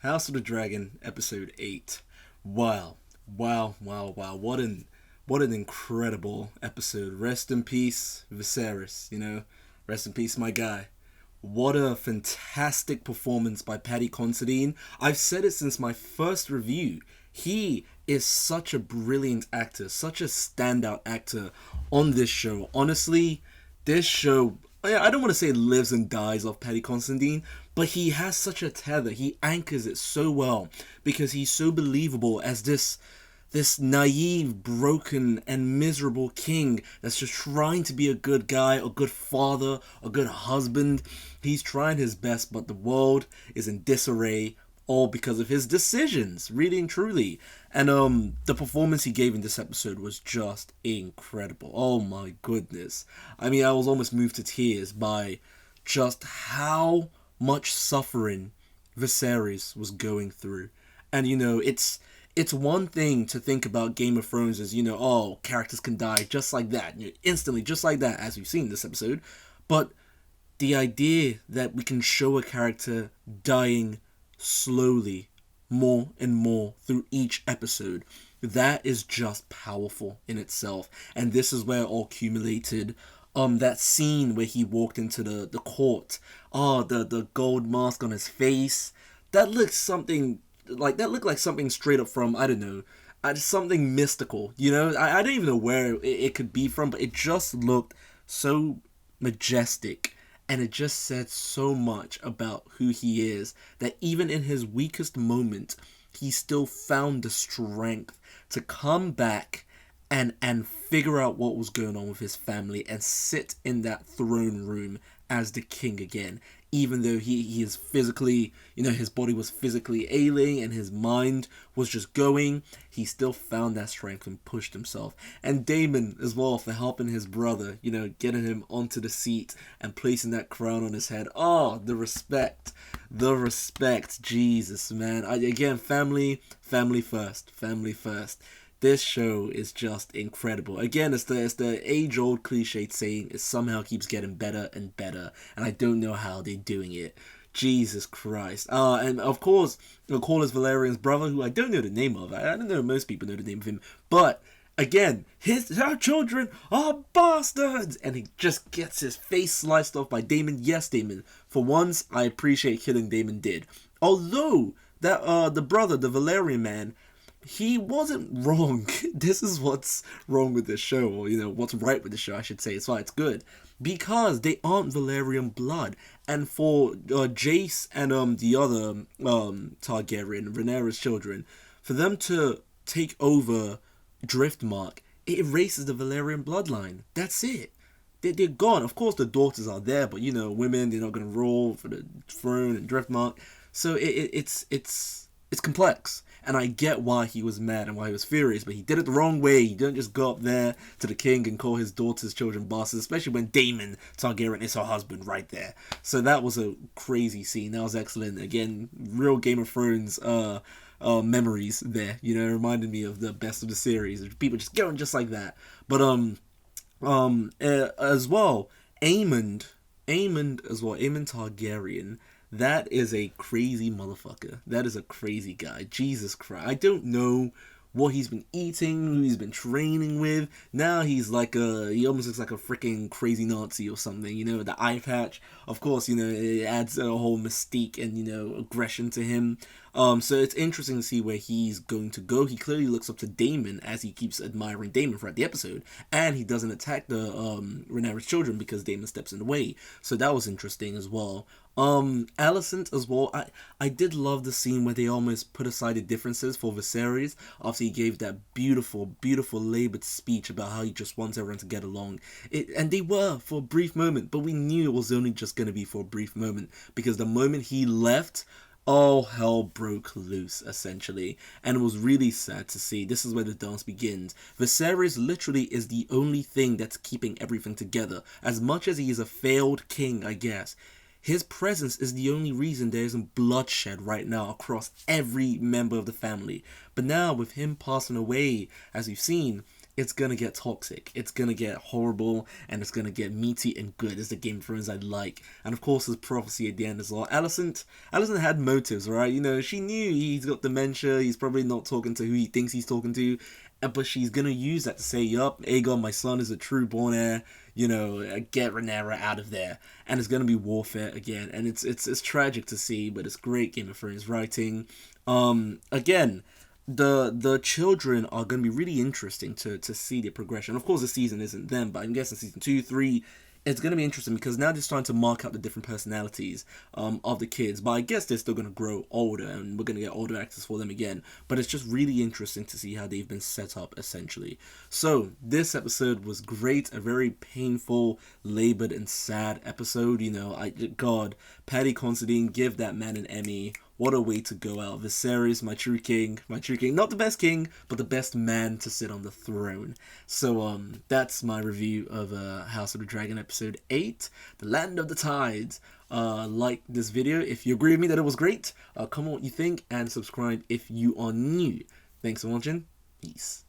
House of the Dragon, episode 8. Wow. Wow, wow, wow. What an incredible episode. Rest in peace, Viserys, Rest in peace, my guy. What a fantastic performance by Paddy Considine. I've said it since my first review. He is such a brilliant actor, such a standout actor on this show. Honestly, this show, I don't want to say lives and dies off Paddy Considine, but he has such a tether. He anchors it so well because he's so believable as this naive, broken, and miserable king that's just trying to be a good guy, a good father, a good husband. He's trying his best, but the world is in disarray, all because of his decisions, really and truly. And the performance he gave in this episode was just incredible. Oh my goodness. I mean, I was almost moved to tears by just how much suffering Viserys was going through. And it's one thing to think about Game of Thrones as, characters can die just like that, instantly, just like that, as we've seen in this episode. But the idea that we can show a character dying slowly, more and more through each episode, that is just powerful in itself. And this is where it all accumulated. That scene where he walked into the court, the gold mask on his face, that looked like something straight up from, I don't know, something mystical, I don't even know where it could be from, but it just looked so majestic, and it just said so much about who he is, that even in his weakest moment, he still found the strength to come back and figure out what was going on with his family and sit in that throne room as the king again. Even though he is physically, his body was physically ailing and his mind was just going, he still found that strength and pushed himself. And Daemon as well, for helping his brother, getting him onto the seat and placing that crown on his head. Oh, the respect, Jesus, man. Again, family first. This show is just incredible. Again, it's the age-old cliched saying, it somehow keeps getting better and better, and I don't know how they're doing it. Jesus Christ. And of course, Corlys Valerian's brother, who I don't know the name of. I don't know if most people know the name of him, but again, our children are bastards, and he just gets his face sliced off by Daemon. Yes, Daemon. For once, I appreciate killing Daemon did. Although that the brother, the Valerian man, he wasn't wrong. This is what's wrong with this show, or what's right with the show, I should say. It's why it's good, because they aren't Valerian blood. And for Jace and the other Targaryen, Rhaenyra's children, for them to take over Driftmark, it erases the Valerian bloodline. That's it. They're gone. Of course, the daughters are there, but women, they're not going to rule for the throne and Driftmark. So it's complex. And I get why he was mad and why he was furious, but he did it the wrong way. He didn't just go up there to the king and call his daughter's children bastards, especially when Daemon Targaryen is her husband right there. So that was a crazy scene. That was excellent. Again, real Game of Thrones memories there. Reminded me of the best of the series. People just going just like that. But as well, Aemond Targaryen. That is a crazy motherfucker. That is a crazy guy. Jesus Christ. I don't know what he's been eating, who he's been training with. Now he's he almost looks like a freaking crazy Nazi or something, the eye patch. Of course, it adds a whole mystique and, aggression to him. So it's interesting to see where he's going to go. He clearly looks up to Daemon, as he keeps admiring Daemon throughout the episode, and he doesn't attack the Rhaenyra's children because Daemon steps in the way. So that was interesting as well. Alicent as well. I did love the scene where they almost put aside the differences for Viserys after he gave that beautiful labored speech about how he just wants everyone to get along. And they were for a brief moment, but we knew it was only just going to be for a brief moment, because the moment he left, all hell broke loose, essentially. And it was really sad to see. This is where the dance begins. Viserys literally is the only thing that's keeping everything together. As much as he is a failed king, I guess, his presence is the only reason there isn't bloodshed right now across every member of the family. But now, with him passing away, as we've seen, it's gonna get toxic, it's gonna get horrible, and it's gonna get meaty and good. It's the Game of Thrones I like. And of course, there's prophecy at the end as well. Alicent had motives, right? You know, she knew he's got dementia, he's probably not talking to who he thinks he's talking to, but she's gonna use that to say, yup, Aegon, my son, is a true born heir, you know, get Rhaenyra out of there. And it's gonna be warfare again, and it's tragic to see, but it's great Game of Thrones writing. Again, the children are going to be really interesting to see the progression. Of course, the season isn't them, but I'm guessing season 2, 3, it's going to be interesting because now they're starting to mark out the different personalities of the kids. But I guess they're still going to grow older, and we're going to get older actors for them again. But it's just really interesting to see how they've been set up, essentially. So, this episode was great. A very painful, labored, and sad episode. You know, God, Paddy Considine, give that man an Emmy. What a way to go out. Viserys, my true king. Not the best king, but the best man to sit on the throne. So, that's my review of House of the Dragon episode 8, The Land of the Tides. Like this video if you agree with me that it was great. Comment what you think, and subscribe if you are new. Thanks for watching. Peace.